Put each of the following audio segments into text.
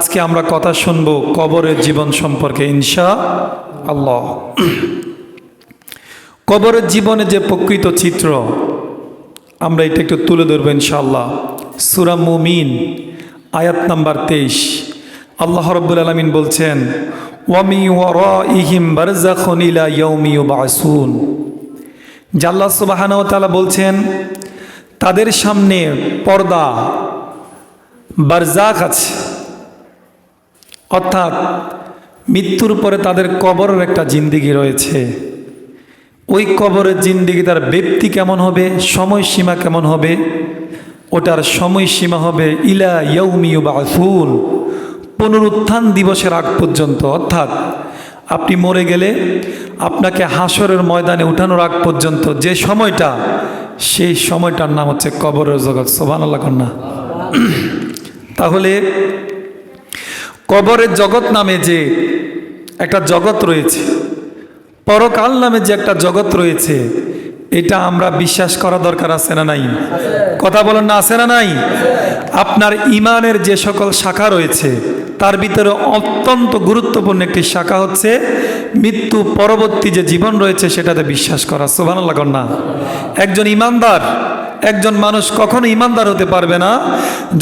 আজকে আমরা কথা শুনব কবরের জীবন সম্পর্কে ইনশাআল্লাহ। কবরের জীবনে যে প্রকৃত চিত্র আমরা এটা একটু তুলে ধরবো ইনশাআল্লাহ। সূরা মুমিন আয়াত নাম্বার 23 আল্লাহ রাব্বুল আলামিন বলছেন, ওয়া মিন ওয়ারাইহিম বারযাখুন ইলা ইয়াউমি ইউবআসুন। আল্লাহ সুবহানাহু ওয়া তাআলা বলছেন তাদের সামনে পর্দা বারজাখ আছে, অর্থাৎ মৃত্যুর পরে তাদের কবরের একটা জিন্দেগি রয়েছে। ওই কবরের জিন্দেগি তার ব্যক্তি কেমন হবে, সময়সীমা কেমন হবে, ওটার সময়সীমা হবে ইলা ইয়াউমি ইউবআসুন, পুনরুত্থান দিবসের আগ পর্যন্ত। অর্থাৎ আপনি মরে গেলে আপনাকে হাসরের ময়দানে উঠানোর আগ পর্যন্ত যে সময়টা, সেই সময়টার নাম হচ্ছে কবরের জগৎ। সুবহানাল্লাহ কন্যা। তাহলে কবরের জগৎ নামে যে একটা জগৎ রয়েছে, পরকাল নামে যে একটা জগৎ রয়েছে, এটা আমরা বিশ্বাস করা দরকার আছে না নাই? কথা বলেন না, আছে না নাই? আপনার ইমানের যে সকল শাখা রয়েছে তার ভিতরে অত্যন্ত গুরুত্বপূর্ণ একটি শাখা হচ্ছে মৃত্যু পরবর্তী যে জীবন রয়েছে সেটাতে বিশ্বাস করা। সুবহানাল্লাহ কন্যা। একজন ইমানদার, একজন মানুষ কখনো ইমানদার হতে পারবে না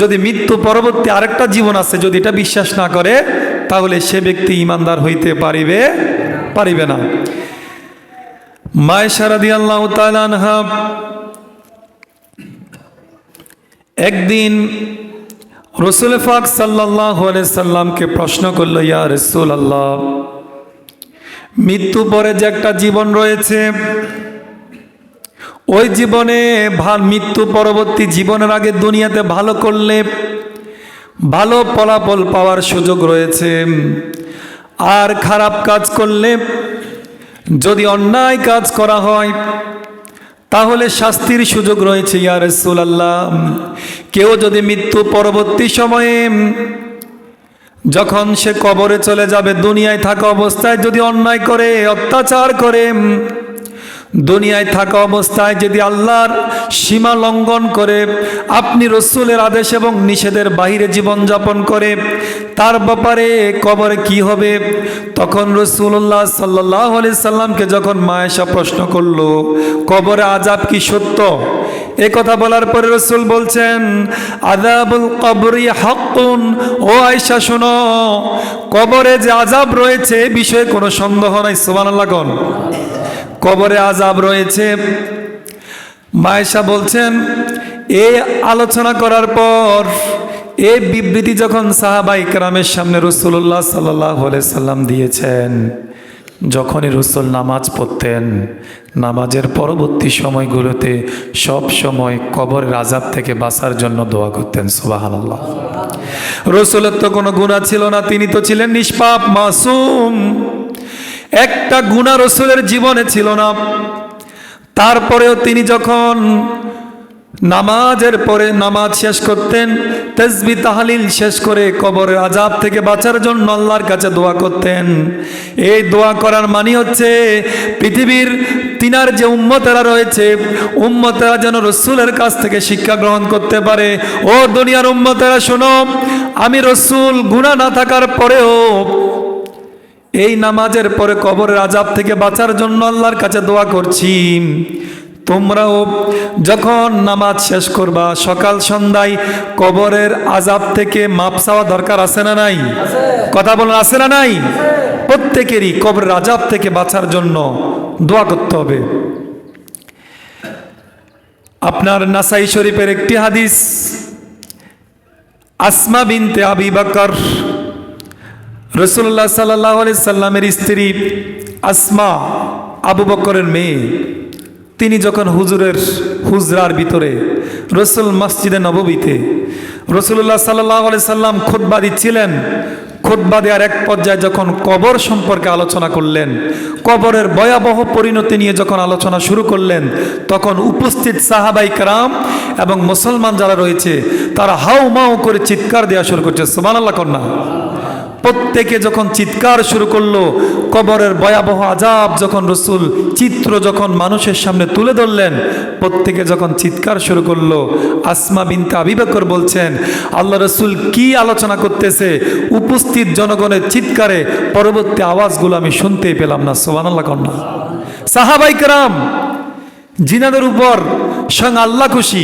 যদি মৃত্যু পরবর্তী আরেকটা জীবন আছে যদি এটা বিশ্বাস না করে, তাহলে সে ব্যক্তি ইমানদার হইতে পারিবে না। মায়েশা রাদিয়াল্লাহু তাআলা আনহা একদিন রাসূল পাক সাল্লাল্লাহু আলাইহি সাল্লামকে প্রশ্ন করলো, ইয়া রাসূলুল্লাহ, মৃত্যু পরে যে একটা জীবন রয়েছে, ওই জীবনে মৃত্যু পরবর্তী জীবনের আগে দুনিয়াতে ভালো করলে ভালো ফলাফল পাওয়ার সুযোগ রয়েছে, আর খারাপ কাজ করলে, যদি অন্যায় কাজ করা হয় তাহলে শাস্তির সুযোগ রয়েছে। ইয়া রাসূলুল্লাহ, কেউ যদি মৃত্যু পরবর্তী সময়ে যখন সে কবরে চলে যাবে, দুনিয়ায় থাকা অবস্থায় যদি অন্যায় করে, অত্যাচার করে, দুনিয়ায় থাকা অবস্থায় যদি আল্লাহর সীমা লঙ্ঘন করে, আপনি রাসূলের আদেশ এবং নিষেধের বাইরে জীবনযাপন করে, তার ব্যাপারে কবরে কি হবে? তখন রাসূলুল্লাহ সাল্লাল্লাহু আলাইহি সাল্লামকে যখন মায়েশা প্রশ্ন করলো কবরে আযাব কি সত্য, এ কথা বলার পরে রাসূল বলছেন, আযাবুল কবরি হাক্কুন। ও আয়েশা শোনো, কবরে যে আযাব রয়েছে এ বিষয়ে কোনো সন্দেহ নাই। সুবহানাল্লাহ কোন কবরে আযাব রয়েছে। মায়েশা বলছেন, এই আলোচনা করার পর এই বিবৃতি যখন সাহাবায়ে কেরামের সামনে রাসূলুল্লাহ সাল্লাল্লাহু আলাইহি সাল্লাম দিয়েছেন, যখনই রাসূল নামাজ পড়তেন, নামাজের পরবর্তী সময়গুলোতে সব সময় কবরের আযাব থেকে বাঁচার জন্য দোয়া করতেন। সুবহানাল্লাহ। রাসূলের তো কোনো গুনাহ ছিল না, তিনি তো ছিলেন নিষ্পাপ, মাসুম। একটা গুনাহ রাসূলের জীবনে ছিল না। তারপরেও তিনি যখন নামাজের পরে নামাজ শেষ করতেন, তাসবিহ তাহলিল শেষ করে কবরের আযাব থেকে বাঁচার জন্য আল্লাহর কাছে দোয়া করতেন। এই দোয়া করার মানে হচ্ছে পৃথিবীর তিনার যে উম্মতেরা রয়েছে, উম্মতেরা যেন রাসূলের কাছ থেকে শিক্ষা গ্রহণ করতে পারে। ও দুনিয়ার উম্মতেরা শোনো, আমি রাসূল গুনাহ না থাকার পরেও এই নামাজের পরে কবরের আযাব থেকে বাঁচার জন্য আল্লাহর কাছে দোয়া করছি। তোমরাও যখন নামাজ শেষ করবা, সকাল সন্ধ্যায় কবরের আযাব থেকে মাপ চাওয়া দরকার আছে না নাই? কথা বলেন, আছে না নাই? প্রত্যেকেরই কবরের আযাব থেকে বাঁচার জন্য দোয়া করতে হবে। আপনার নাসাই শরীফের একটি হাদিস, আসমা বিনতে আবি বকর, রাসূলুল্লাহ সাল্লাল্লাহু আলাইহি সাল্লামের স্ত্রী আসমা, আবু বকরের মেয়ে, তিনি যখন হুজুরের হুজরার ভিতরে রাসূল মসজিদে নববীতে রাসূলুল্লাহ সাল্লাল্লাহু আলাইহি সাল্লাম খুতবা দিচ্ছিলেন, খুতবা দেওয়ার এক পর্যায়ে যখন কবর সম্পর্কে আলোচনা করলেন, কবরের ভয়াবহ পরিণতি নিয়ে যখন আলোচনা শুরু করলেন, তখন উপস্থিত সাহাবায়ে কেরাম এবং মুসলমান যারা রয়েছে তারা হাউ মাউ করে চিৎকার দেওয়া শুরু করছে। সুবহানাল্লাহ কন্যা। প্রত্যেকে যখন চিৎকার শুরু করলো, কবরের ভয়াবহ আযাব যখন রসুল চিত্র যখন মানুষের সামনে তুলে ধরলেন, প্রত্যেকে যখন চিৎকার শুরু করলো, আসমা বিনতে আবি বকর বলছেন আল্লাহ রসুল কি আলোচনা করতেছে, উপস্থিত জনগণের চিৎকারে পরবর্তী আওয়াজগুলো আমি শুনতেই পেলাম না। সুবহানাল্লাহ কন্যা। সাহাবায়ে কেরাম জিনাদের উপর স্বয়ং আল্লাহ খুশি,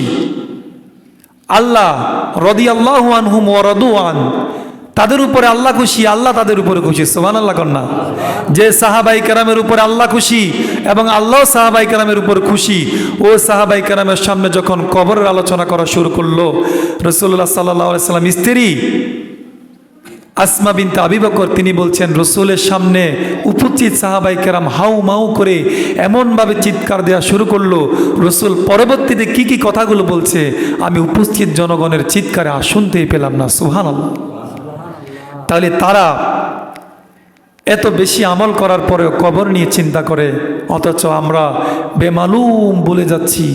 আল্লাহ রাদিয়াল্লাহু আনহুম ওয়া রাদু আন, তাদের উপরে আল্লাহ খুশি, আল্লাহ তাদের উপরে খুশি। সুবহানাল্লাহ কন্যা। যে সাহাবায়ে কেরামের উপরে আল্লাহ খুশি এবং আল্লাহ সাহাবায়ে কেরামের উপর খুশি, ও সাহাবায়ে কেরামের সামনে যখন কবরের আলোচনা করা শুরু করলো, রাসূলুল্লাহ সাল্লাল্লাহু আলাইহি সাল্লাম স্ত্রী আসমা বিনতে আবি বকর তিনি বলছেন রসুলের সামনে উপস্থিত সাহাবায়ে কেরাম হাউ মাউ করে এমনভাবে চিৎকার দেওয়া শুরু করলো, রসুল পরবর্তীতে কি কি কথাগুলো বলছে আমি উপস্থিত জনগণের চিৎকারে শুনতেই পেলাম না। সুবহানাল্লাহ। তাহলে তারা এত বেশি আমল করার পরেও কবর নিয়ে চিন্তা করে, অথচ আমরা বেমালুম বলে যাচ্ছি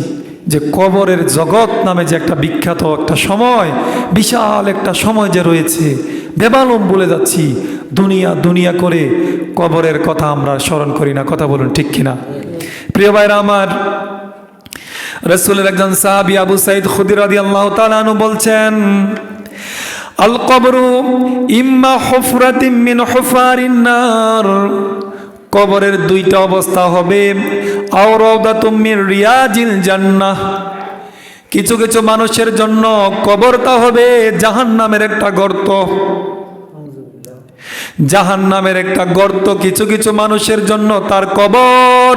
যে কবরের জগৎ নামে যে একটা বিখ্যাত একটা সময়, বিশাল একটা সময় যে রয়েছে, বেমালুম বলে যাচ্ছি। দুনিয়া দুনিয়া করে কবরের কথা আমরা স্মরণ করি না। কথা বলুন ঠিক কিনা? প্রিয় ভাইরা আমার, রাসূলের একজন সাহাবী আবু সাঈদ খুদরি রাদিয়াল্লাহু তাআলা আনহু বলছেন আল কবরু ইম্মা হুফরাতিন মিন হুফারিন নার, কবরের দুইটা অবস্থা হবে, আও রাওদাতুম মিন রিয়াজিল জান্নাহ, কিছু কিছু মানুষের জন্য কবরটা হবে জাহান্নামের একটা গর্ত, জাহান্নামের একটা গর্ত কিছু কিছু মানুষের জন্য তার কবর,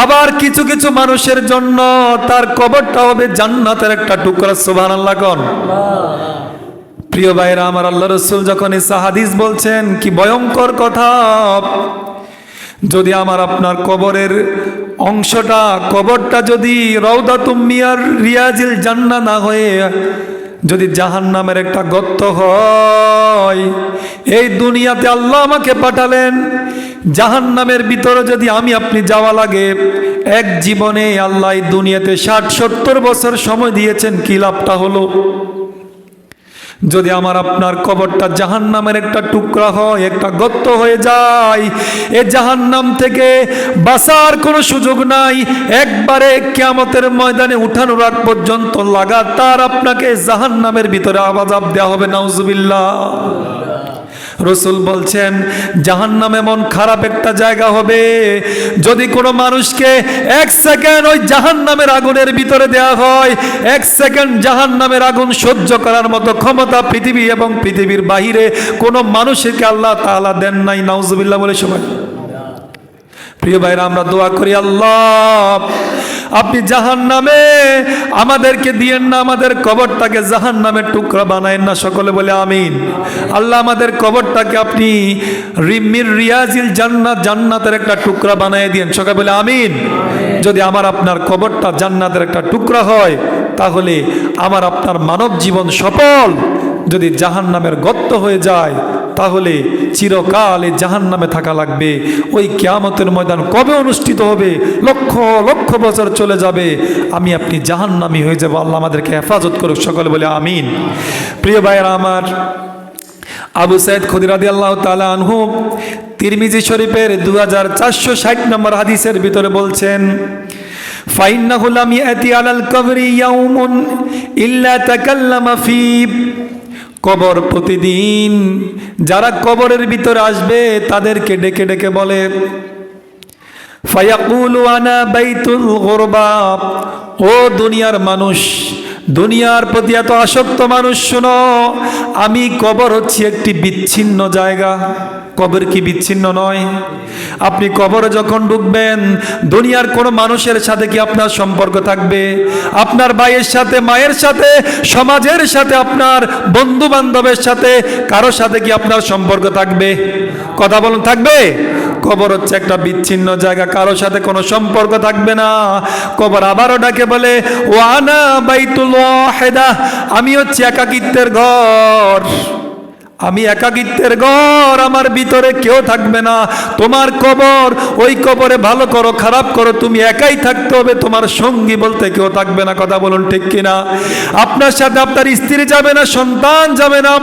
আবার কিছু কিছু মানুষের জন্য তার কবরটা হবে জান্নাতের একটা টুকরা। সুবহানাল্লাহ কোন। প্রিয় ভাইরা আমার, আল্লাহ রসুল যখন এই হাদিস বলছেন কি ভয়ঙ্কর কথা, যদি আমার আপনার কবরের অংশটা, কবরটা যদি রাউদাতুম মিনার রিয়াজিল জান্নাহ না হয়ে যদি জাহান্নামের একটা গর্ত হয়, এই দুনিয়াতে আল্লাহ আমাকে পাঠালেন, জাহান্নামের ভিতরে যদি আমি আপনি যাওয়া লাগে, এক জীবনে আল্লাহ এই দুনিয়াতে 60-70 বছর সময় দিয়েছেন, কি লাভটা হলো? যদি আমার আপনার কবরটা জাহান্নামের একটা টুকরা হয়, একটা গর্ত হয়ে যায়, এই জাহান্নাম থেকে বাঁচার কোনো সুযোগ নাই, একবারে কিয়ামতের ময়দানে উঠানোর আগ পর্যন্ত লাগাতার আপনাকে জাহান্নামের ভিতরে আযাব দেওয়া হবে। নাউজুবিল্লাহ। রসুল বলছেন জাহান্নাম এমন খারাপ একটা জায়গা হবে, যদি কোনো মানুষকে 1 সেকেন্ড ওই জাহান্নামের আগুনের ভিতরে দেওয়া হয়, 1 সেকেন্ড জাহান্নামের আগুন সহ্য করার মতো ক্ষমতা পৃথিবী এবং পৃথিবীর বাহিরে কোনো মানুষকে আল্লাহ তাআলা দেন নাই। নাউজুবিল্লাহ বলে সবাই। প্রিয় ভাইরা, আমরা দোয়া করি আল্লাহ আপনি জাহান্নামে আমাদেরকে দিয়েন না, আমাদের কবরটাকে জাহান্নামের টুকরা বানায়েন না। সকলে বলে আমিন। আল্লাহ আমাদের কবরটাকে আপনি মির রিয়াজিল জান্নাত, জান্নাতের একটা টুকরা বানিয়ে দিয়েন। সকলে বলে আমিন। যদি আমার আপনার কবরটা জান্নাতের একটা টুকরা হয়, তাহলে আমার আপনার মানব জীবন সফল। যদি জাহান্নামের গর্ত হয়ে যায়, তাহলে চিরকাল এই জাহান্নামে থাকা লাগবে। ওই কিয়ামতের ময়দান কবে অনুষ্ঠিত হবে? লক্ষ লক্ষ বছর চলে যাবে, আমি আপনি জাহান্নামী হয়ে যাব। আল্লাহ আমাদেরকে হেফাজত করুক। সকলে বলে আমিন। প্রিয় ভাইয়েরা আমার, আবু সাঈদ খুদরি রাদিয়াল্লাহু তাআলা আনহু তিরমিজি শরীফের 2460 নম্বর হাদিসের ভিতরে বলছেন, ফাইন্নাহু লাম ইয়াতি আলাল কবরি ইয়াউমুন ইল্লা তাকাল্লামা ফী, কবর প্রতিদিন যারা কবরের ভিতরে আসবে তাদেরকে ডেকে ডেকে বলে, ফায়াকুলু আনা বাইতুল গুরবা, ও দুনিয়ার মানুষ, দুনিয়ার প্রতি এত আসক্ত মানুষ, শোনো, আমি কবর হচ্ছে একটি বিচ্ছিন্ন জায়গা। কবর কি বিচ্ছিন্ন নয়? আপনি কবরে যখন ঢুকবেন, দুনিয়ার কোনো মানুষের সাথে কি আপনার সম্পর্ক থাকবে? আপনার ভাইয়ের সাথে, মায়ের সাথে, সমাজের সাথে, আপনার বন্ধু বান্ধবের সাথে, কারো সাথে কি আপনার সম্পর্ক থাকবে? কথা বলুন, থাকবে? কবর হচ্ছে একটা বিচ্ছিন্ন জায়গা, কারো সাথে কোনো সম্পর্ক থাকবে না। কবর আবারও ডাকে বলে, ও আনা বাইতুল ওয়াহিদা, আমি হচ্ছে একাকিত্বের ঘর, আমি একাকিত্বের ঘর, আমার ভিতরে কেউ থাকবে না। তোমার কবর, ওই কবরে ভালো করো খারাপ করো, তুমি একাই থাকতে হবে, তোমার সঙ্গী বলতে কেউ থাকবে না। কথা বলুন ঠিক কিনা? আপনার সাথে আপনার স্ত্রী যাবে না, সন্তান যাবে না,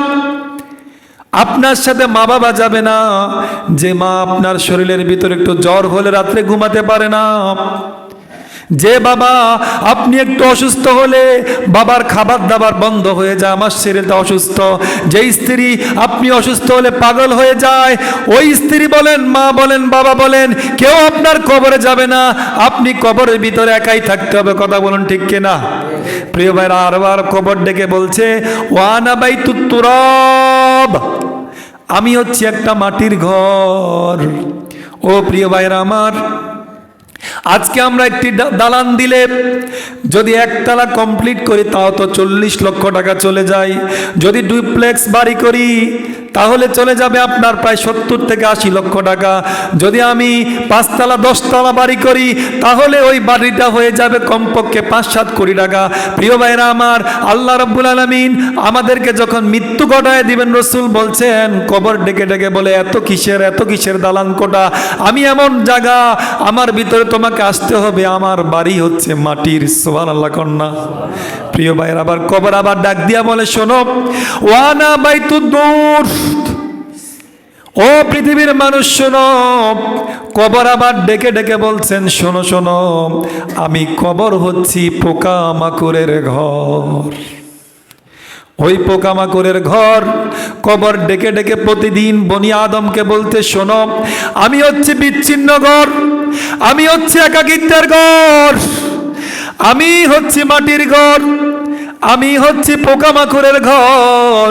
আপনার সাথে মা বাবা যাবে না, যে মা আপনার শরীরের ভিতরে একটু জ্বর হলে রাত্রে ঘুমাতে পারে না, যে বাবা আপনি একটু অসুস্থ হলে বাবার খাবার দাবার বন্ধ হয়ে যায়, আমার শরীরটা অসুস্থ, যে স্ত্রী আপনি অসুস্থ হলে পাগল হয়ে যায়, ওই স্ত্রী বলেন, মা বলেন, বাবা বলেন, কেউ আপনার কবরে যাবে না, আপনি কবরের ভিতরে একাই থাকতে হবে। কথা বলুন ঠিক কিনা? প্রিয় ভাইরা, আরবার কবর ডেকে বলছে, ওয়ানা বাইতুত তুরাব, আমি হচ্ছি একটা মাটির ঘর। ও প্রিয় ভাইরা আমার, আজকে আমরা একটি দালান দিলে যদি একতলা কমপ্লিট করি তাও তো 40 লক্ষ টাকা চলে যায়। যদি ডুপ্লেক্স বাড়ি করি তাহলে চলে যাবে আপনার প্রায় 70 থেকে 80 লক্ষ টাকা। যদি আমি 5 তলা 10 তলা বাড়ি করি তাহলে ওই বাড়িটা হয়ে যাবে কমপক্ষে 5-7 কোটি টাকা। প্রিয় ভাইরা আমার, আল্লাহ রাব্বুল আলামিন আমাদেরকে যখন মৃত্যু ঘটায় দিবেন, রসুল বলছেন, কবর ডেকে ডেকে বলে, এত কিসের দালান কোটা, আমি এমন জায়গা, আমার ভিতরে তোমাকে আসতে হবে, আমার বাড়ি হচ্ছে মাটির। সুবহানাল্লাহ কন্যা। প্রিয় ভাইরা, আবার কবর আবার ডাক দিয়া বলে, শোনো, ওয়ানা বাইতুদ দূর, ও পৃথিবীর মানুষ শোনো। কবর আবার ডেকে ডেকে বলছেন, শোনো শোনো, আমি কবর হচ্ছি পোকামাকড়ের ঘর। ওই পোকামাকড়ের ঘর। কবর ডেকে ডেকে প্রতিদিন বনি আদমকে বলতে, শোনো, আমি হচ্ছে বিচ্ছিন্ন ঘর, আমি হচ্ছে একাকিত্বের ঘর, আমি হচ্ছে মাটির ঘর, আমি হচ্ছে পোকামাকড়ের ঘর।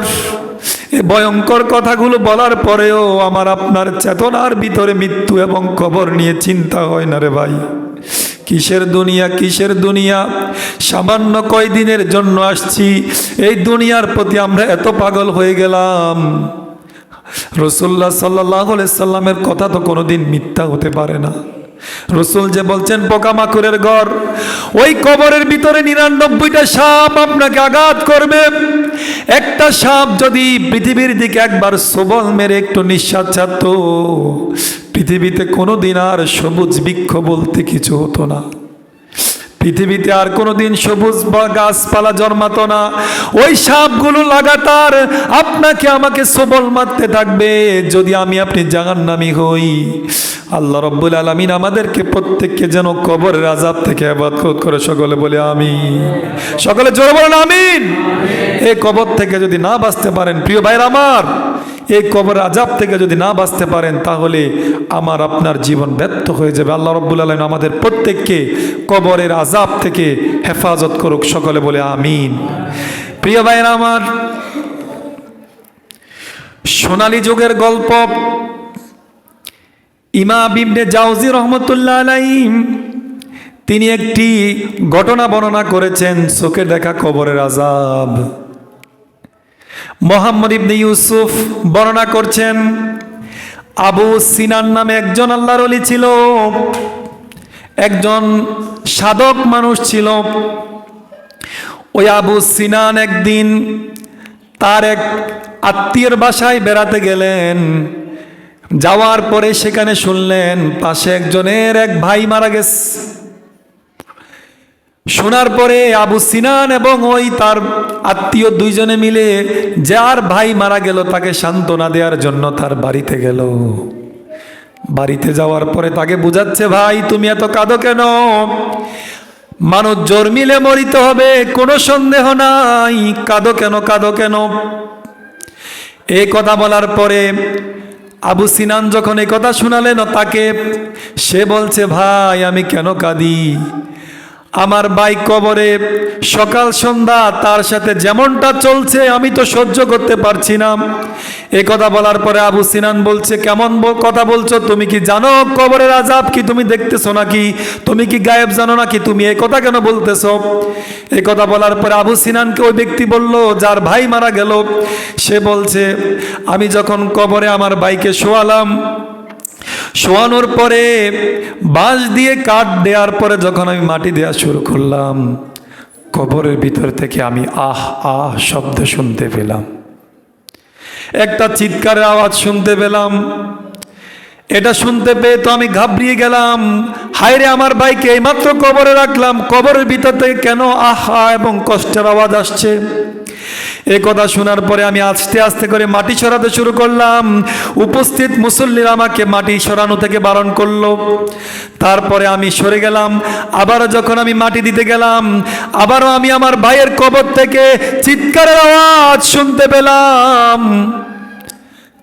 এই ভয়ঙ্কর কথাগুলো বলার পরেও আমার আপনার চেতনার ভিতরে মৃত্যু এবং কবর নিয়ে চিন্তা হয় না রে ভাই। কিসের দুনিয়া, কিসের দুনিয়া, সামান্য কয়দিনের জন্য আসছি, এই দুনিয়ার প্রতি আমরা এত পাগল হয়ে গেলাম। রাসূলুল্লাহ সাল্লাল্লাহু আলাইহি সাল্লামের কথা তো কোনোদিন মিথ্যা হতে পারে না। রসুল যে বলছেন পোকামাকড়ের ঘর, ওই কবরের ভিতরে 99টা সাপ আপনাকে আঘাত করবে। একটা সাপ যদি পৃথিবীর দিকে একবার সবল মেরে একটু নিঃশ্বাস ছাড়ত, পৃথিবীতে কোনোদিন আর সবুজ বৃক্ষ বলতে কিছু হতো না, পৃথিবীতে আর কোনোদিন সবুজ বা গাছপালা জন্মাতো না। ওই সাপগুলো লাগাতার আপনাকে আমাকে সবল মারতে থাকবে। যদি আমি আপনি জাহান্নামী হই, আল্লাহ রাব্বুল আলামিন আমাদেরকে প্রত্যেককে যেন কবরের আযাব থেকে হেফাজত করে। সকলে বলে আমিন, সকলে জোরে বলেন আমিন। এই কবর থেকে যদি না বাঁচতে পারেন, প্রিয় ভাইরা আমার, এই কবরের আযাব থেকে যদি না বাঁচতে পারেন, তাহলে আমার আপনার জীবন ব্যর্থ হয়ে যাবে। আল্লাহ রাব্বুল আলামিন আমাদের প্রত্যেককে কবরের আযাব থেকে হেফাজত করুক। সকলে বলে আমিন। প্রিয় ভাইরা আমার, সোনালী যুগের গল্প ইমাম ইবনে জাওজি রহমতুল্লাহ আলাইহি তিনি একটি ঘটনা বর্ণনা করেছেন, চোখে দেখা কবরের আযাব। মোহাম্মদ ইবনে ইউসুফ বর্ণনা করছেন, আবু সিনান নামে একজন আল্লাহর ওলি ছিল, একজন সাধক মানুষ ছিল। ওই আবু সিনান একদিন তার এক আত্মীয়ের বাসায় বেড়াতে গেলেন। যাওয়ার পরে সেখানে শুনলেন পাশে একজনের এক ভাই মারা গেছে। শোনার পরে আবু সিনান এবং ওই তার আত্মীয় দুইজনে মিলে যার ভাই মারা গেল তাকে সান্ত্বনা দেওয়ার জন্য তার বাড়িতে গেল। বাড়িতে যাওয়ার পরে তাকে বুঝাচ্ছে, ভাই তুমি এত কাঁদো কেন? মানুষ জন্মিলে মরিতে হবে, কোনো সন্দেহ নাই, কাঁদো কেন, কাঁদো কেন? এই কথা বলার পরে আবু সিনান যখন এই কথা শোনালেন তাকে, সে বলছে, ভাই আমি কেন কাঁদি? আমার ভাই কবরে, সকাল সন্ধ্যা তার সাথে যেমনটা চলছে আমি তো সহ্য করতে পারছি না। এই কথা বলার পরে আবু সিনান বলছে, কেমন কথা বলছো? তুমি কি জানো কবরের আযাব কি? তুমি দেখতেছো নাকি? তুমি কি গায়েব জানো নাকি? তুমি এই কথা কেন বলতেছো? এই কথা বলার পরে আবু সিনানকে ওই ব্যক্তি বলল যার ভাই মারা গেল, সে বলছে, আমি যখন কবরে আমার ভাইকে শোয়ালাম, শোয়ানোর পরে বাঁশ দিয়ে কাঠ দেওয়ার পরে যখন আমি মাটি দেওয়া শুরু করলাম, কবরের ভিতর থেকে আমি আহ আহ শব্দ শুনতে পেলাম, একটা চিৎকারের আওয়াজ শুনতে পেলাম। এটা শুনতে পেয়ে তো আমি ঘাবড়িয়ে গেলাম, হায়রে আমার ভাইকে এইমাত্র কবরে রাখলাম, কবরের ভিতর থেকে কেন আহা এবং কষ্টের আওয়াজ আসছে? এই কথা শোনার পরে আমি আস্তে আস্তে করে মাটি সরাতে শুরু করলাম। উপস্থিত মুসল্লিরা আমাকে মাটি সরানো থেকে বারণ করলো। তারপরে আমি সরে গেলাম। আবারও যখন আমি মাটি দিতে গেলাম, আবারও আমি আমার ভাইয়ের কবর থেকে চিৎকারের আওয়াজ শুনতে পেলাম।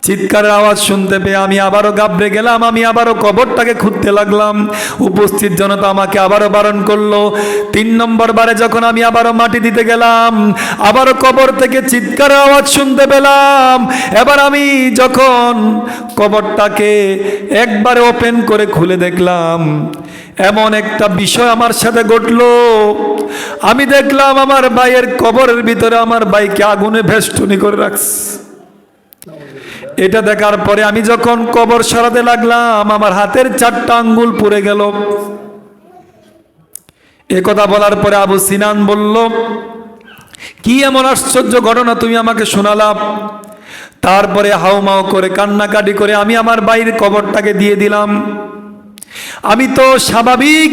চিৎকারের আওয়াজ শুনতে পেয়ে আমি আবারও ঘাবড়ে গেলাম। আমি আবারও কবরটাকে খুঁজতে লাগলাম। উপস্থিত জনতা আমাকে আবারও বারণ করলো। 3 নম্বর বারে যখন আমি আবারও মাটি দিতে গেলাম, আবারও কবর থেকে চিৎকারের আওয়াজ শুনতে পেলাম। এবার আমি যখন কবরটাকে একবারে ওপেন করে খুলে দেখলাম, এমন একটা বিষয় আমার সাথে ঘটলো। আমি দেখলাম আমার ভাইয়ের কবরের ভিতরে আমার ভাইকে আগুনে ভেষ্টনী করে রাখছে। এটা দেখার পরে আমি যখন কবর সরাতে লাগলাম, আমার হাতের 4টা আঙ্গুল পুড়ে গেল। এ কথা বলার পরে আবু সিনান বলল, কি এমন আশ্চর্য ঘটনা তুমি আমাকে শোনালাম? তারপরে হাউমাউ করে কান্নাকাটি করে আমি আমার ভাইয়ের কবরটাকে দিয়ে দিলাম। আমি তো স্বাভাবিক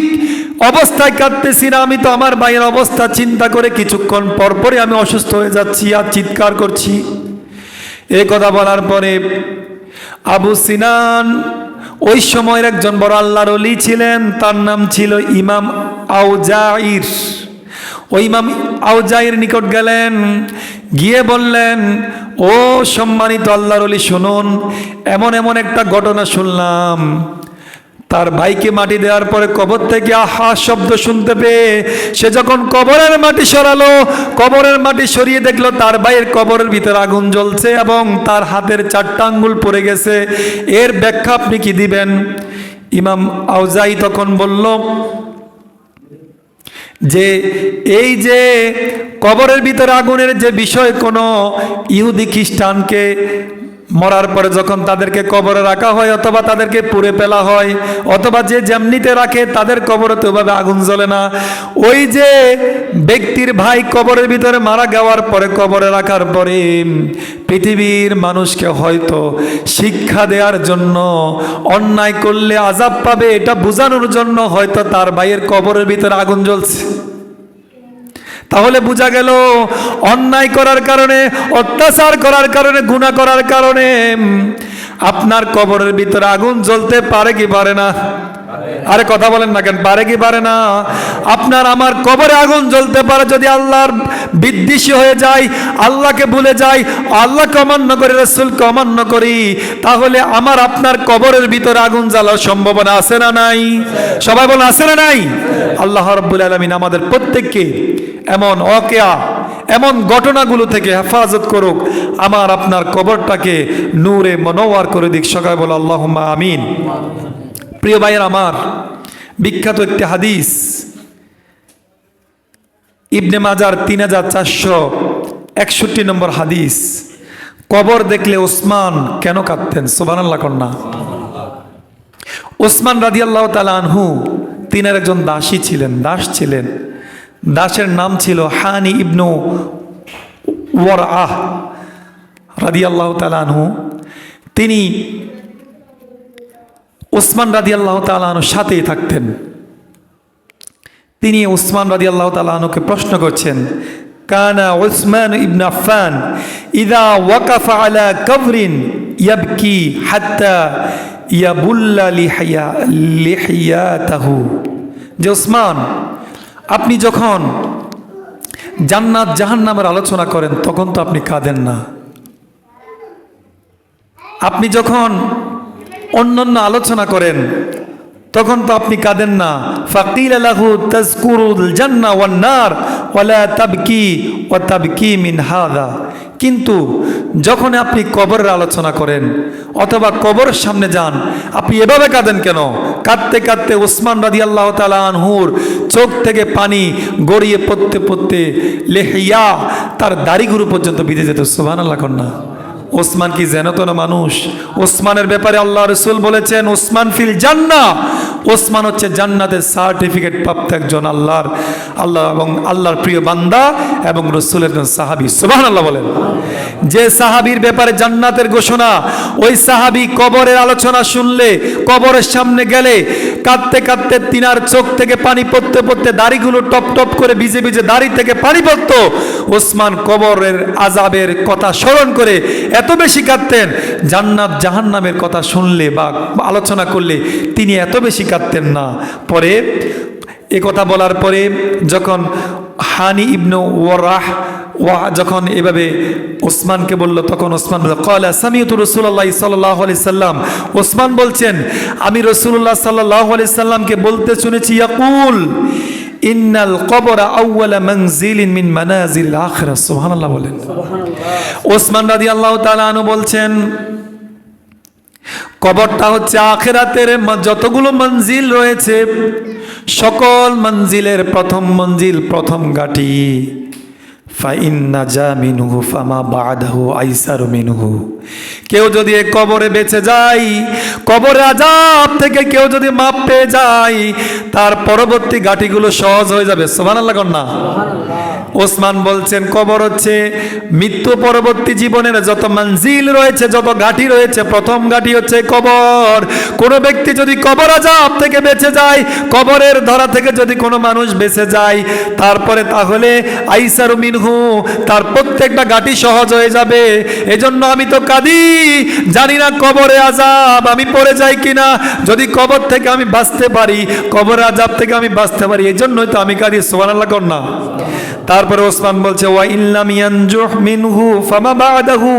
অবস্থায় কাঁদতেছি না, আমি তো আমার ভাইয়ের অবস্থা চিন্তা করে কিছুক্ষণ পরপরই আমি অসুস্থ হয়ে যাচ্ছি আর চিৎকার করছি। এই কথা বলার পরে আবু সিনান ওই সময়ের একজন বড় আল্লাহর ওলি ছিলেন, তার নাম ছিল ইমাম আউজাইর। ওই ইমাম আউজাইর নিকট গেলেন, গিয়ে বললেন, ও সম্মানিত আল্লাহর ওলি, শুনুন, এমন এমন একটা ঘটনা শুনলাম। তার ভাইকে মাটি দেওয়ার পরে কবর থেকে আহা শব্দ শুনতে পেয়ে সে যখন কবরের মাটি সরালো, কবরের মাটি সরিয়ে দেখলো তার ভাইয়ের কবরের ভিতরে আগুন জ্বলছে এবং তার হাতের 4টা আঙ্গুল পড়ে গেছে। এর ব্যাখ্যা আপনি কি দিবেন? ইমাম আউজাই তখন বলল যে এই যে কবরের ভিতরে আগুনের যে বিষয়, কোনো ইহুদি খ্রিস্টানকে মরার পরে যখন তাদেরকে কবরে রাখা হয় অথবা তাদেরকে পুড়ে ফেলা হয় অথবা যে যেমনিতে রাখে তাদের কবরে তো ওইভাবে আগুন জ্বলে না। ওই যে ব্যক্তির ভাই কবরের ভিতরে মারা যাওয়ার পরে কবরে রাখার পরে পৃথিবীর মানুষকে হয়তো শিক্ষা দেওয়ার জন্য, অন্যায় করলে আযাব পাবে এটা বোঝানোর জন্য হয়তো তার ভাইয়ের কবরের ভিতরে আগুন জ্বলছে। তাহলে বোঝা গেল অন্যায় করার কারণে, অত্যাচার করার কারণে, গুনাহ করার কারণে আপনার কবরের ভিতরে আগুন জ্বলতে পারে কি পারে না? আরে কথা বলেন না কেন, পারে কি পারে না? আপনার আমার কবরে আগুন জ্বলতে পারে যদি আল্লাহর বিদ্বেষী হয়ে যায়, আল্লাহকে ভুলে যাই, আল্লাহকে অমান্য করি, রাসূলকে অমান্য করি, তাহলে আমার আপনার কবরের ভিতরে আগুন জ্বালার সম্ভাবনা আছে না নাই? সবাই বলেন আছে না নাই? আল্লাহ রাব্বুল আলামিন আমাদের প্রত্যেককে এমন ওয়াকিয়া, এমন ঘটনাগুলো থেকে হেফাজত করুক, আমার আপনার কবরটাকে নূরে মনোয়ার করে দিক। সবাই বলে আল্লাহুম্মা আমিন। প্রিয় ভাইয়ের আমার, বিখ্যাত একটি হাদিস, ইবনে মাজার 3461 নম্বর হাদিস। কবর দেখলে ওসমান কেন কাঁদতেন? সুবহানাল্লাহ কন্যা। ওসমান রাদিয়াল্লাহু তাআলা আনহু তিনার একজন দাসী ছিলেন, দাস ছিলেন। দাসের নাম ছিল হানি ইবনু ওয়ারআহ রাদিয়াল্লাহু তাআলা আনহু। তিনি ওসমান রাদিয়াল্লাহু তাআলা আনহুর সাথেই থাকতেন। তিনি ওসমান রাদিয়াল্লাহু তাআলা আনহুকে প্রশ্ন করছেন, কানা উসমান ইবনে আফফান ইযা ওয়াকাফা আলা কবরিন ইয়াবকি হাত্তা ইয়াবুল্লা লিহিয়াতাহু। যে ওসমান, আপনি যখন জান্নাত জাহান্নামের আলোচনা করেন তখন তো আপনি কাঁদেন না। আপনি যখন অন্যান্য আলোচনা করেন তখন তো আপনি কাঁদেন না। ফাকিলা লাহু তাযকুরুল জান্নাহ ওয়ান নার ওয়ালা তাবকি ওয়া তাবকি মিন হাযা। কিন্তু যখন আপনি কবরের আলোচনা করেন অথবা কবরের সামনে যান, আপনি এভাবে কাঁদেন কেন? কাঁদতে কাঁদতে ওসমান রাদিয়াল্লাহু তাআলা আনহুর চোখ থেকে পানি গড়িয়ে পড়তে পড়তে লেহিয়া, তার দাড়িগুলো পর্যন্ত ভিজে যেত। সুবহানাল্লাহ কন্যা। ওসমান কি যেন তেন মানুষ? ওসমানের ব্যাপারে আল্লাহ রাসূল বলেছেন, ওসমান ফিল জান্নাহ। ওসমান হচ্ছে জান্নাতের সার্টিফিকেট প্রাপ্ত একজন আল্লাহ এবং আল্লাহর প্রিয় বান্দা এবং রাসূলের সাহাবী। সুবহানাল্লাহ বলেন। যে সাহাবীর ব্যাপারে জান্নাতের ঘোষণা, ওই সাহাবী কবরের আলোচনা শুনলে, কবরের সামনে গেলে কাঁদতে কাঁদতে তিনার চোখ থেকে পানি পড়তে পড়তে দাড়িগুলো টপ টপ করে ভিজে ভিজে দাড়ি থেকে পানি পড়তো। ওসমান কবরের আযাবের কথা স্মরণ করে এত বেশি কাঁদতেন, জান্নাত জাহান্নামের কথা শুনলে বা আলোচনা করলে তিনি এত বেশি কাঁদতেন না। পরে এ কথা বলার পরে যখন হানি ইবনু ওয়ারাহ যখন এভাবে ওসমানকে বলল, তখন ওসমান ক্বালা সামিউতু রাসূলুল্লাহ সাল্লাল্লাহু আলাইহি সাল্লাম, ওসমান বলছেন আমি রাসূলুল্লাহ সাল্লাল্লাহু আলাইহি সাল্লামকে বলতে শুনেছি, ইয়াকুল ইন্নাল কবরা আউওয়ালা মানজিলিন মিন মানাজিল আখিরাহ। সুবহানাল্লাহ বলেন। ওসমান রাদিয়াল্লাহু তাআলা আনহু বলছেন কবরটা হচ্ছে আখিরাতের যতগুলো মঞ্জিল রয়েছে সকল মঞ্জিলের প্রথম মঞ্জিল, প্রথম ঘাঁটি। ফাইন্না জা মিনহু ফামা বাদাহু আইসারু মিনহু। কেউ যদি এই কবরে বেঁচে যায়, কবরের আযাব থেকে কেউ যদি মাপ পেয়ে যায়, তার পরবর্তী ঘাঁটিগুলো সহজ হয়ে যাবে। সুবহানাল্লাহ কন্যা। ওসমান বলছেন কবর হচ্ছে মৃত্যু পরবর্তী জীবনের যত মঞ্জিল রয়েছে, যত ঘাঁটি রয়েছে, প্রথম ঘাঁটি হচ্ছে কবর। কোনো ব্যক্তি যদি কবর আযাব থেকে বেঁচে যায়, কবরের ধরা থেকে যদি কোনো মানুষ বেঁচে যায়, তারপরে তাহলে আইসারু মিনহু, তার প্রত্যেকটা ঘাঁটি সহজ হয়ে যাবে। এজন্য আমি তো কাঁদি, জানি না কবরে আযাব আমি পড়ে যাই কিনা। যদি কবর থেকে আমি বাঁচতে পারি, কবরের আযাব থেকে আমি বাঁচতে পারি, এই জন্যই তো আমি কাঁদি। সুবহানাল্লাহ কন্যা। তারপরে ওসমান বলছে ওয়া ইল্লাম ইয়ানজুহ মিনহু ফামা বাদাহু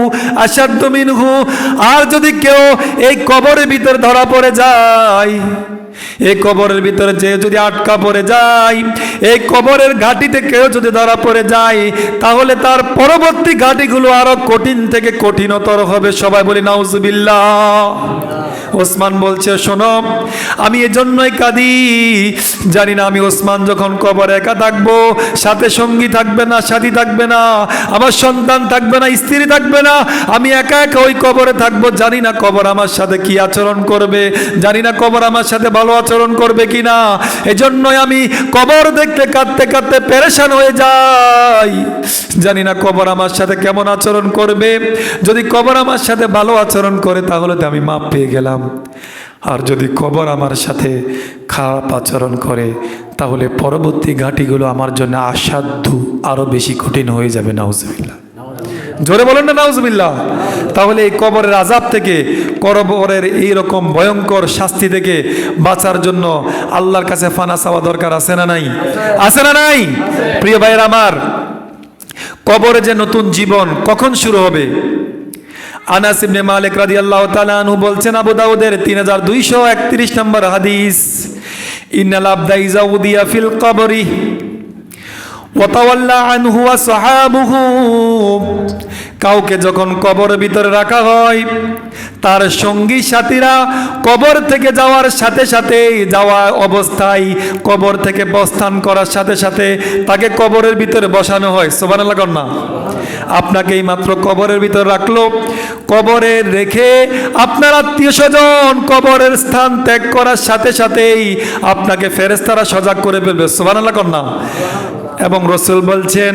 আশাদ্দু মিনহু। আর যদি কেউ এই কবরের ভিতর ধরা পড়ে যায়, এই কবরের ভিতরে যে যদি আটকা পড়ে যায়, এই কবরের ঘাঁটিতে কেউ যদি ধরা পড়ে যায়, তাহলে তার পরবর্তী ঘাঁটিগুলো আরো কঠিন থেকে কঠিনতর হবে। সবাই বলি নাউজুবিল্লাহ। ওসমান বলছে শোনো, আমি এজন্যই কাঁদি, জানি না আমি ওসমান যখন কবরে একা থাকবো, সাথে সঙ্গী থাকবে না, সাথী থাকবে না, আমার সন্তান থাকবে না, স্ত্রী থাকবে না, আমি একা একা ওই কবরে থাকবো। জানি না কবর আমার সাথে কি আচরণ করবে, জানি না কবর আমার সাথে ভালো আচরণ করবে কিনা। এজন্যই আমি কবর দেখতে কাঁদতে কাঁদতে পেরেশান হয়ে যাই। জানি না কবর আমার সাথে কেমন আচরণ করবে। যদি কবর আমার সাথে ভালো আচরণ করে তাহলে তো আমি মাপ পেয়ে গেলাম, আর যদি কবর আমার সাথে খারাপ আচরণ করে তাহলে পরবর্তী ঘাঁটিগুলো আমার জন্য অসাধ্য, আরো বেশি কঠিন হয়ে যাবে। নাউজুবিল্লাহ। জোরে বলেন না নাউজুবিল্লাহ। তাহলে এই কবরের আযাব থেকে, কবরের এইরকম ভয়ঙ্কর শাস্তি থেকে বাঁচার জন্য আল্লাহর কাছে ফানা চাওয়া দরকার আছে না নাই? আছে না নাই? প্রিয় ভাইয়েরা আমার, কবরে যে নতুন জীবন কখন শুরু হবে? আনাস ইবনে মালিক রাদিয়াল্লাহু তাআলা আনহু বলছেন, আবু দাউদের 3231 নম্বর হাদিস, ইন্নাল আবদা ইযা উদিয়া ফিল কবরি ওয়া তাওয়াল্লা আনহু ওয়া সাহাবুহু। কাউকে যখন কবরের ভিতরে রাখা হয়, তার সঙ্গী সাথীরা কবর থেকে যাওয়ার সাথে সাথে, যাওয়া অবস্থায় কবর থেকে প্রস্থান করার সাথে সাথে তাকে কবরের ভিতরে বসানো হয়। সুবহানাল্লাহ কন্যা। আপনাকে এই মাত্র কবরের ভিতরে রাখলো, কবরে রেখে আপনার আত্মীয় স্বজন কবরের স্থান ত্যাগ করার সাথে সাথেই আপনাকে ফেরেশতারা সজাগ করে ফেলবে। সুবহানাল্লাহ কন্যা। এবং রাসূল বলছেন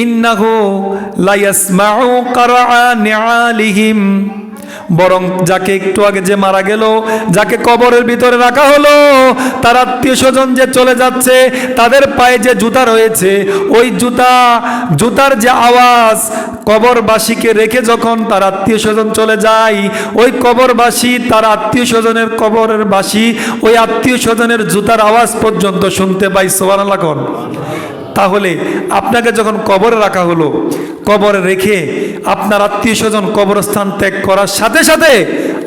ইন্নাহু লা ইয়াসমাউ কারআ নিআলিহিম, বরং যাকে একটু আগে যে মারা গেল, যাকে কবরের ভিতরে রাখা হলো, তার আত্মীয় স্বজন যে চলে যাচ্ছে, তাদের পায়ে যে জুতা রয়েছে, ওই জুতার যে আওয়াজ, কবরবাসীকে রেখে যখন তার আত্মীয় স্বজন চলে যায়, ওই কবরবাসী তার আত্মীয় স্বজনের, কবরের বাসী ওই আত্মীয় স্বজনের জুতার আওয়াজ পর্যন্ত শুনতে পাই। সুবহানাল্লাহ কোন। তাহলে আপনাকে যখন কবরে রাখা হলো, কবরে রেখে আপনার আত্মীয় স্বজন কবরস্থান ত্যাগ করার সাথে সাথে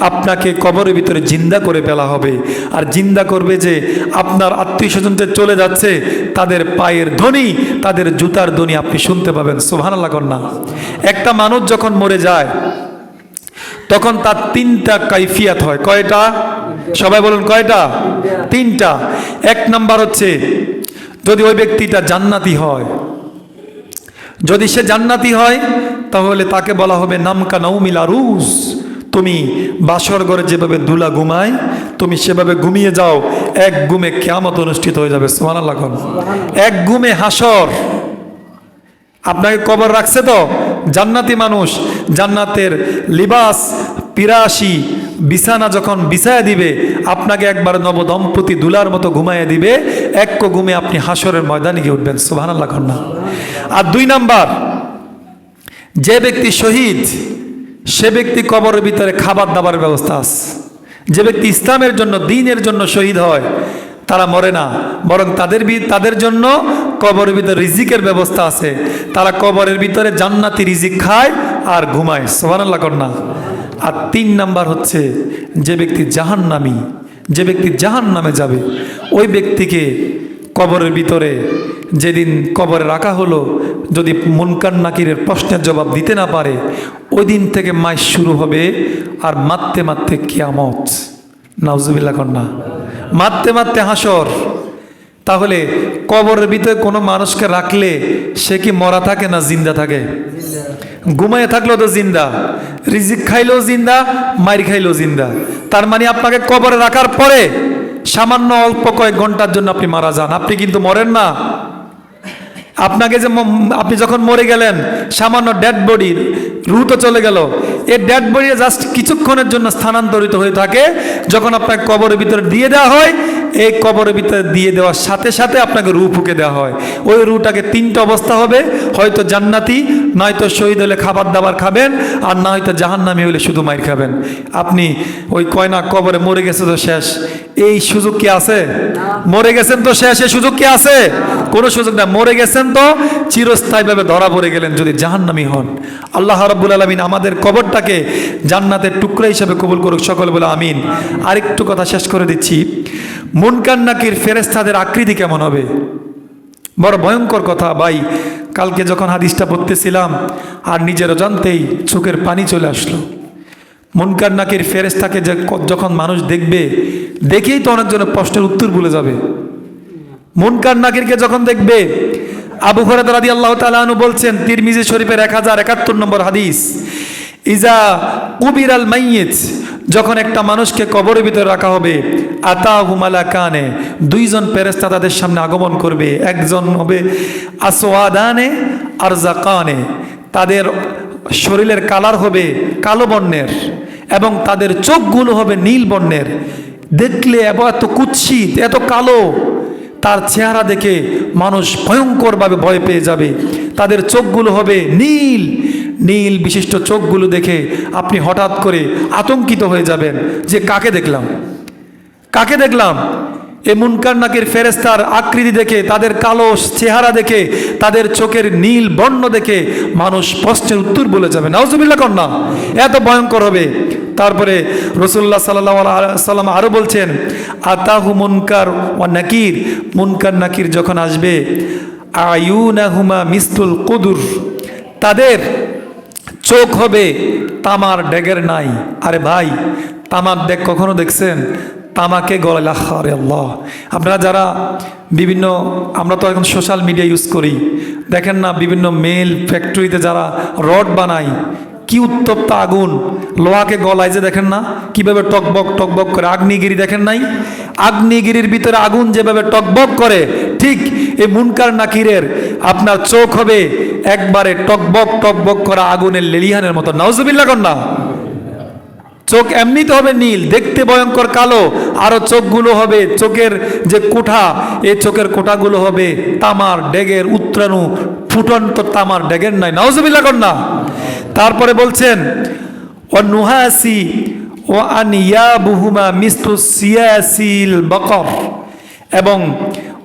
আপনাকে কবরের ভিতরে জিন্দা করে ফেলা হবে। আর জিন্দা করবে যে আপনার আত্মীয় স্বজন যে চলে যাচ্ছে, তাদের পায়ের ধ্বনি, তাদের জুতার ধ্বনি আপনি শুনতে পাবেন। সুবহানাল্লাহ কন্যা। একটা মানুষ যখন মরে যায় তখন তার 3টা কাইফিয়াত হয়। কয়টা? সবাই বলুন কয়টা? 3টা। 1 নাম্বার হচ্ছে, যদি ওই ব্যক্তিটা জান্নাতি হয়, যদি সে জান্নাতি হয় তাহলে তাকে বলা হবে নামকা নাউমিল আরুস, তুমি বাসর ঘরে যেভাবে দুলা ঘুমায় তুমি সেভাবে ঘুমিয়ে যাও, এক ঘুমে কিয়ামত অনুষ্ঠিত হয়ে যাবে। সুবহানাল্লাহ। এক ঘুমে হাসর। আপনাকে কবর রাখছে তো জান্নাতি মানুষ, জান্নাতের লিবাস, পিরাশি বিছানা যখন বিছায়া দিবে, আপনাকে একবার নবদম্পতি দুলার মতো ঘুমাইয়ে দিবে, এক ঘুমে আপনি হাসরের ময়দানে গিয়ে উঠবেন। সুবহানাল্লাহ কন্যা। আর 2 নাম্বার, যে ব্যক্তি শহীদ সে ব্যক্তি কবরের ভিতরে খাবার দাবারের ব্যবস্থা আছে। যে ব্যক্তি ইসলামের জন্য, দ্বীনের জন্য শহীদ হয় তারা মরে না, বরং তাদের জন্য কবরের ভিতরে রিজিকের ব্যবস্থা আছে। তারা কবরের ভিতরে জান্নাতি রিজিক খায় আর ঘুমায়। সুবহানাল্লাহ কন্যা। আর 3 নাম্বার হচ্ছে যে ব্যক্তি জাহান্নামী, যে ব্যক্তি জাহান্নামে যাবে ওই ব্যক্তিকে কবরের ভিতরে যেদিন কবরে রাখা হলো, যদি মুনকার নাকিরের প্রশ্নের জবাব দিতে না পারে, ওই দিন থেকে মাস শুরু হবে আর মারতে মারতে কিয়ামত। নাউজুবিল্লাহ কন্যা। মারতে মারতে হাসর। তাহলে কবরের ভিতরে কোনো মানুষকে রাখলে সে কি মরা থাকে না জিন্দা থাকে? ঘুমায় থাকলেও তো জিন্দা, রিজিক খাইলেও জিন্দা, মাইর খাইলেও জিন্দা। তার মানে আপনাকে কবরে রাখার পরে সামান্য অল্প কয়েক ঘন্টার জন্য আপনি মারা যান, আপনি কিন্তু মরেন না। আপনাকে যে আপনি যখন মরে গেলেন, সামান্য ডেড বডির রুহ তো চলে গেল, এই ডেড বডি জাস্ট কিছুক্ষণের জন্য স্থানান্তরিত হয়ে থাকে। যখন আপনাকে কবরের ভিতরে দিয়ে দেওয়া হয়, এই কবরের ভিতরে দিয়ে দেওয়ার সাথে সাথে আপনাকে রুহ ফুঁকে দেওয়া হয়। ওই রুহটাকে 3টা অবস্থা হবে, হয়তো জান্নাতি, নয়তো শহীদ হলে খাবার দাবার খাবেন, আর না হয়তো জাহান্নামী হলে শুধু মাইর খাবেন। আপনি ওই কয় না কবরে মরে গেছে তো শেষ, এই সুযোগ কি আছে? মরে গেছেন তো শেষ, এই সুযোগ কি আছে? কোনো সুযোগ না। মরে গেছেন তো চিরস্থায়ীভাবে ধরা পড়ে গেলেন যদি জাহান্নামী হন। আল্লাহ রাব্বুল আলামিন আমাদের কবরটাকে জান্নাতের টুকরা হিসেবে কবুল করুক, সকলে বলে আমিন। আরেকটু কথা শেষ করে দিচ্ছি, মুনকার নাকির ফেরেশতাদের আকৃতি কেমন হবে? বড় ভয়ঙ্কর কথা ভাই। কালকে যখন হাদিসটা পড়তেছিলাম আর নিজের অজান্তেই চোখের পানি চলে আসলো। মুনকার নাকির ফেরেশতাকে যখন মানুষ দেখবে, দেখেই তো অনেকজনের প্রশ্নের উত্তর ভুলে যাবে। মুনকার নাকিরকে যখন দেখবে, আবু হুরায়রা রাদিয়াল্লাহু তাআলা আনহু বলছেন, তিরমিজি শরীফের 1071 নম্বর হাদিস, ইজা কুবিরাল মাইয়িত, যখন একটা মানুষকে কবরের ভিতরে রাখা হবে, আতাহু মালাকানে, 2জন ফেরেশতা তাদের সামনে আগমন করবে। একজন হবে আসওয়াদানে আরজাকানে, তাদের শরীরের কালার হবে কালো বর্ণের এবং তাদের চোখগুলো হবে নীল বর্ণের। দেখলে এত কুৎসিত, এত কালো, তার চেহারা দেখে মানুষ ভয়ঙ্করভাবে ভয় পেয়ে যাবে। তাদের চোখগুলো হবে নীল, নীল বিশিষ্ট চোখগুলো দেখে আপনি হঠাৎ করে আতঙ্কিত হয়ে যাবেন যে কাকে দেখলাম, কাকে দেখলাম। এ মুনকার নাকির ফেরেশতার আকৃতি দেখে, তাদের কালো চেহারা দেখে, তাদের চোখের নীল বর্ণ দেখে মানুষ প্রশ্নের উত্তর বলে যাবে। নাউজুবিল্লাহ কন্যা, এত ভয়ঙ্কর হবে। তারপরে রাসূলুল্লাহ সাল্লাল্লাহু আলাইহি ওয়াসাল্লাম আরো বলছেন, আতাহু মুনকার ওয়া নাকির, মুনকার নাকির যখন আসবে, আয়ুনাহুমা মিসলুল কুদুর, তাদের চোখ হবে তামার ডেগের নাই। আরে ভাই, তামার ডেগ কখনো দেখছেন? তামাকে গলায় লাখা, আরে আল্লাহ। আপনারা যারা বিভিন্ন, আমরা তো এখন সোশ্যাল মিডিয়া ইউজ করি, দেখেন না বিভিন্ন মেল ফ্যাক্টরিতে যারা রড বানায়, কি উত্তপ্ত আগুন, লোহাকে গলায় যে দেখেন না কিভাবে টকবক টকবক করে। আগ্নেয়গিরি দেখেন নাই? আগ্নেয়গিরির ভিতরে আগুন যেভাবে টকবক করে, ঠিক এই মুনকার নাকিরের আপনার চোখ হবে একবারে টকবক টকবক করা আগুনের লেলিহানের মতো। নাউজুবিল্লাহ কন্যা। চোখ এমনিতে হবে নীল, দেখতে ভয়ঙ্কর কালো, আরো চোখগুলো হবে, চোখের যে কোঠা, এই চোখের কোঠাগুলো হবে তামার ডেগের, উত্তরাণু ফুটন্ত তামার ডেগের নাই। নাউজুবিল্লাহ কন্যা। তারপরে বলছেন, ও নুহাসি ও আনিয়াবুহুমা মিসলু সিয়াসিল বকর, এবং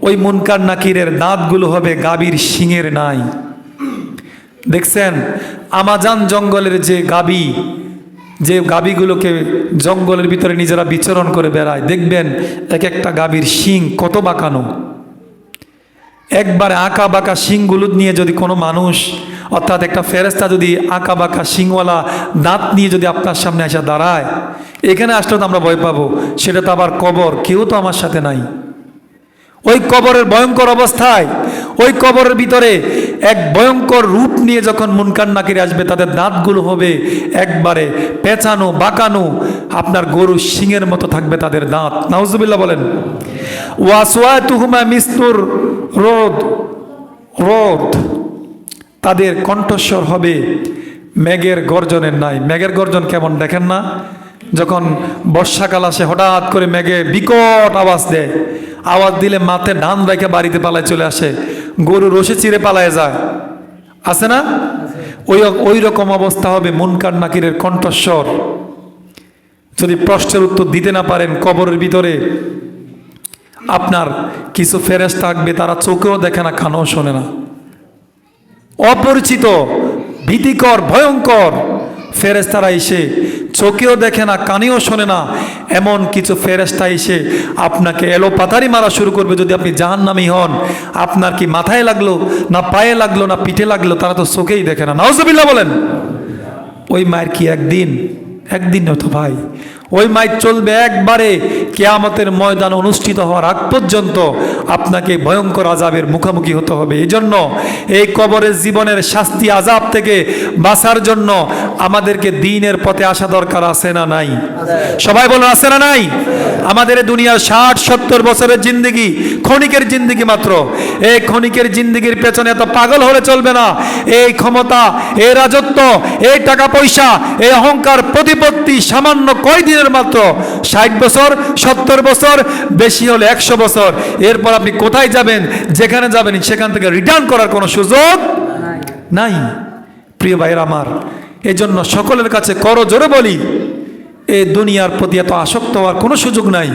ওই মুনকার নাকিরের দাঁতগুলো হবে গাভীর শিঙের নাই। দেখছেন আমাজন জঙ্গলের যে গাভী, যে গাভীগুলোকে জঙ্গলের ভিতরে নিজেরা বিচরণ করে বেড়ায়, দেখবেন এক একটা গাভীর শিং কত বাঁকানো। একবারে আঁকা বাঁকা শিংগুলো নিয়ে যদি কোনো মানুষ, অর্থাৎ একটা ফেরেশতা যদি আঁকা বাঁকা শিংওয়ালা দাঁত নিয়ে যদি আপনার সামনে এসে দাঁড়ায়, এখানে আসলে তো আমরা ভয় পাবো। সেটা তো আবার কবর, কেউ তো আমার সাথে নাই। ওই কবরের ভয়ঙ্কর অবস্থায়, ওই কবরের ভিতরে এক ভয়ঙ্কর রূপ নিয়ে যখন মুনকার নাকির আসবে, তাদের দাঁতগুলো হবে একবারে পেঁচানো বাঁকানো, আপনার গরু শিংয়ের মতো থাকবে তাদের দাঁত। নাউজুবিল্লাহ বলেন। ওয়াসওয়াতুহুমা মিসলুর রোদ, রোদ, তাদের কণ্ঠস্বর হবে মেঘের গর্জনের নাই। মেঘের গর্জন কেমন দেখেন না? যখন বর্ষাকাল আসে হঠাৎ করে মেঘে বিকট আওয়াজ দেয়, আওয়াজ দিলে মাথে ধান রেখে বাড়িতে পালায় চলে আসে, গরু রশি চিরে পালায় যায়, আছে না? ওই রকম অবস্থা হবে মুনকার নাকিরের কণ্ঠস্বর। যদি প্রশ্নের উত্তর দিতে না পারেন, কবরের ভিতরে আপনার কিছু ফেরেশতা থাকবে, তারা চোখেও দেখে না, কানেও শোনে না, অপরিচিত ভীতিকর ভয়ঙ্কর ফেরেশতারা এসে চোখেও দেখে না, কানেও শোনে না, এমন কিছু ফেরেশতা এসে আপনাকে এলোপাতারি মারা শুরু করবে। যদি আপনি জাহান্নামী হন, আপনার কি মাথায় লাগলো না পায়ে লাগলো না পিঠে লাগলো, তারা তো চোখেই দেখে না। নাউজুবিল্লাহ বলেন। ওই মায়ের কি একদিন হতো ভাই, ওই মাইক চলবে একবারে কিয়ামতের ময়দান অনুষ্ঠিত হওয়ার আগ পর্যন্ত আপনাকে ভয়ঙ্কর আযাবের মুখোমুখি হতে হবে। এই জন্য এই কবরের জীবনের শাস্তি আযাব থেকে বাঁচার জন্য আমাদেরকে দ্বীনের পথে আসা দরকার, আছে না নাই? সবাই বলুন, আছে না নাই? আমাদের দুনিয়ার 60-70 বছরের জিন্দেগি ক্ষণিকের জিন্দেগি মাত্র। এই ক্ষণিকের জিন্দেগির পেছনে এত পাগল হলে চলবে না। এই ক্ষমতা, এই রাজত্ব, এই টাকা পয়সা, এই অহংকার প্রতিপত্তি সামান্য কয়দিনের মাত্র। 60 বছর, 70 বছর, বেশি হলে 100 বছর। এরপর আপনি কোথায় যাবেন? যেখানে যাবেন সেখান থেকে রিটার্ন করার কোনো সুযোগ নাই। প্রিয় ভাইয়ের আমার, এই জন্য সকলের কাছে করজোরে বলি, এই দুনিয়ার প্রতি এত আসক্ত হওয়ার কোনো সুযোগ নাই।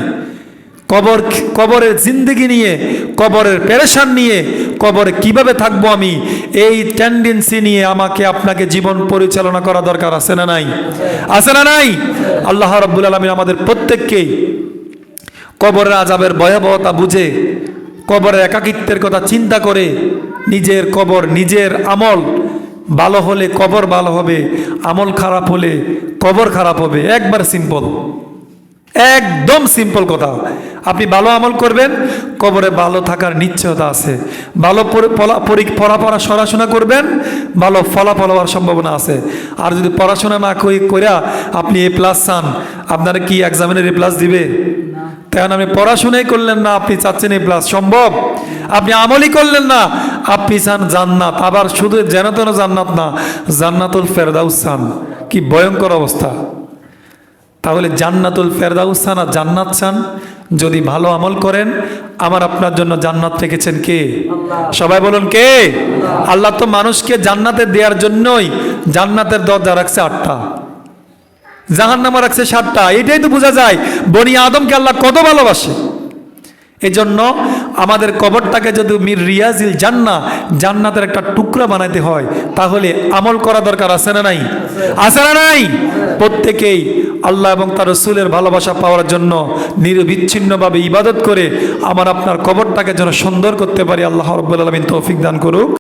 কবরের জিন্দেগি নিয়ে, কবরের পেরেশান নিয়ে, কবরে কিভাবে থাকবো আমি, এই টেন্ডেন্সি নিয়ে আমাকে আপনাকে জীবন পরিচালনা করা দরকার, আছে না নাই? আছে না নাই? আল্লাহ রাব্বুল আলামিন আমাদের প্রত্যেককেই কবরের আযাবের ভয়াবহতা বুঝে, কবরের একাকিত্বের কথা চিন্তা করে, নিজের কবর, নিজের আমল ভালো হলে কবর ভালো হবে, আমল খারাপ হলে কবর খারাপ হবে। একবার সিম্পল, একদম সিম্পল কথা। আপনি ভালো আমল করবেন, কবরে ভালো থাকার নিশ্চয়তা আছে। ভালো পড়াশোনা পড়াশোনা করবেন, ভালো ফলাফল হওয়ার সম্ভাবনা আছে। আর যদি পড়াশোনা না কইরা আপনি A+ চান, আপনারা কি এক্সামিনের A+ দিবে? কারণ আপনি পড়াশোনাই করলেন না, আপনি চাচ্ছেন A+, সম্ভব? আপনি আমলই করলেন না, আপনি চান জান্নাত। আবার শুধু যেন তেন জান্নাত না, জান্নাতুল ফেরদাউস চান। কি ভয়ঙ্কর অবস্থা! তাহলে জান্নাতুল ফেরদাউস চান আর জান্নাত চান? যদি ভালো আমল করেন, আমার আপনার জন্য জান্নাত রেখেছেন কে? সবাই বলুন, কে? আল্লাহ তো মানুষকে জান্নাতে দেওয়ার জন্যই জান্নাতের দরজা রাখছে 8টা, জাহান্নাম রাখছে 7টা। এটাই তো বোঝা যায় বনি আদমকে আল্লাহ কত ভালোবাসে। এই জন্য আমাদের কবরটাকে যদি মির রিয়াজিল জান্নাতের একটা টুকরা বানাইতে হয়, তাহলে আমল করা দরকার, আছে না নাই? আছে না নাই? প্রত্যেকেই আল্লাহ এবং তার রাসূলের ভালোবাসা পাওয়ার জন্য নিরবিচ্ছিন্নভাবে ইবাদত করে আমার আপনার কবরটাকে যেন সুন্দর করতে পারি। আল্লাহ রাব্বুল আলামিন তৌফিক দান করুক।